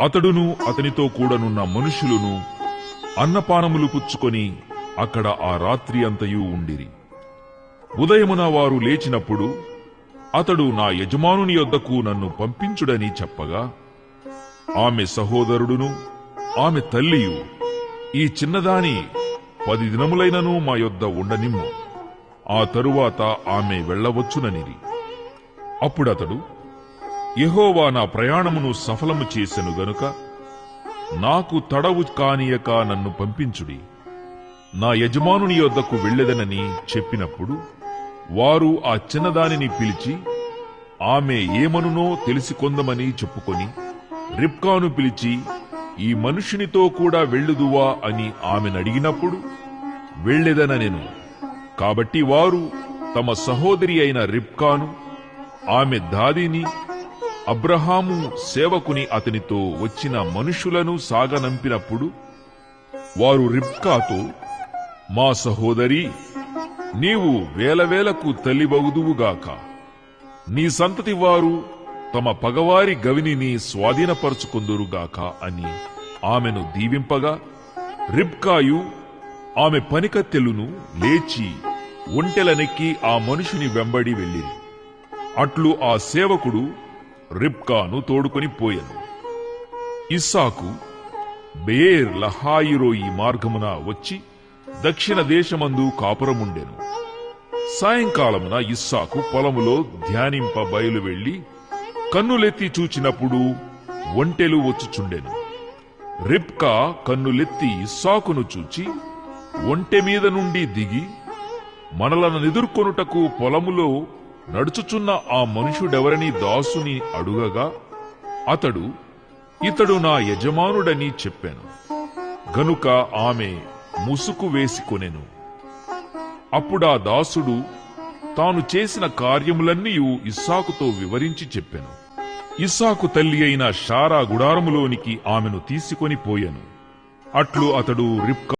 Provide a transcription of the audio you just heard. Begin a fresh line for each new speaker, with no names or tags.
అతడును అతనితో కూడనున్న మనుషులును అన్నపానములు పుచ్చుకొని అక్కడ ఆ రాత్రి అంతయు ఉండిరి. ఉదయమున వారు లేచినప్పుడు అతడు నా యజమానుని యొద్దకు నన్ను పంపించుడని చెప్పగా, ఆమె సహోదరుడును ఆమె తల్లియు, ఈ చిన్నదాని 10 దినములైనను మా యొద్ద ఉండనిమ్ము, ఆ తరువాత ఆమె వెళ్ళవచ్చుననిరి. అప్పుడతడు, యెహోవా నా ప్రయాణమును సఫలము చేసెను గనుక నాకు తడవు కానియక నన్ను పంపించుడి, నా యజమానుని యొద్దకు వెళ్ళెదనని చెప్పినప్పుడు వారు ఆ చిన్నదానిని పిలిచి ఆమె ఏమనునో తెలిసికొందమని చెప్పుకొని రిబ్కాను పిలిచి, ఈ మనుషునితో కూడా వెళ్ళుదువా అని ఆమెనడిగినప్పుడు వెళ్ళెదననెను. కాబట్టి వారు తమ సహోదరి అయిన రిబ్కాను, ఆమె దాదిని, అబ్రహాము సేవకుని అతనితో వచ్చిన మనుషులను సాగనంపినప్పుడు వారు రిబ్కాతో, మా సహోదరి, నీవు వేలవేలకు తల్లివగుదువుగాక, నీ సంతతి వారు తమ పగవారి గవినిని స్వాధీనపరుచుకొందురుగాక అని ఆమెను దీవింపగా, రిబ్కాయు ఆమె పనికత్తెలును లేచి ఒంటెలనెక్కి ఆ మనుషుని వెంబడి వెళ్ళిరి. అట్లు ఆ సేవకుడు రిబ్కాను తోడుకొని పోయెను. ఇస్సాకు బేర్ లహాయిరోయి మార్గమున వచ్చి దక్షిణ దేశమందు కాపురముండెను. సాయంకాలమున ఇస్సాకు పొలములో ధ్యానింప బయలు వెళ్లి కన్నులెత్తి చూచినప్పుడు ఒంటెలు వచ్చుచుండెను. రిబ్కా కన్నులెత్తి ఇస్సాకును చూచి ఒంటె మీద నుండి దిగి మనలనెదుర్కొనుటకు పొలములో నడుచుచున్న ఆ మనుషుడెవరని దాసుని అడుగగా అతడు, ఇతడు నా యజమానుడని చెప్పాను. గనుక ఆమె ముసుగు వేసికొనెను. అప్పుడా దాసుడు తాను చేసిన కార్యములన్నీయు ఇస్సాకుతో వివరించి చెప్పెను. ఇస్సాకు తల్లి అయిన షారా గుడారములోనికి ఆమెను తీసుకొని పోయెను. అట్లు అతడు రిబ్కా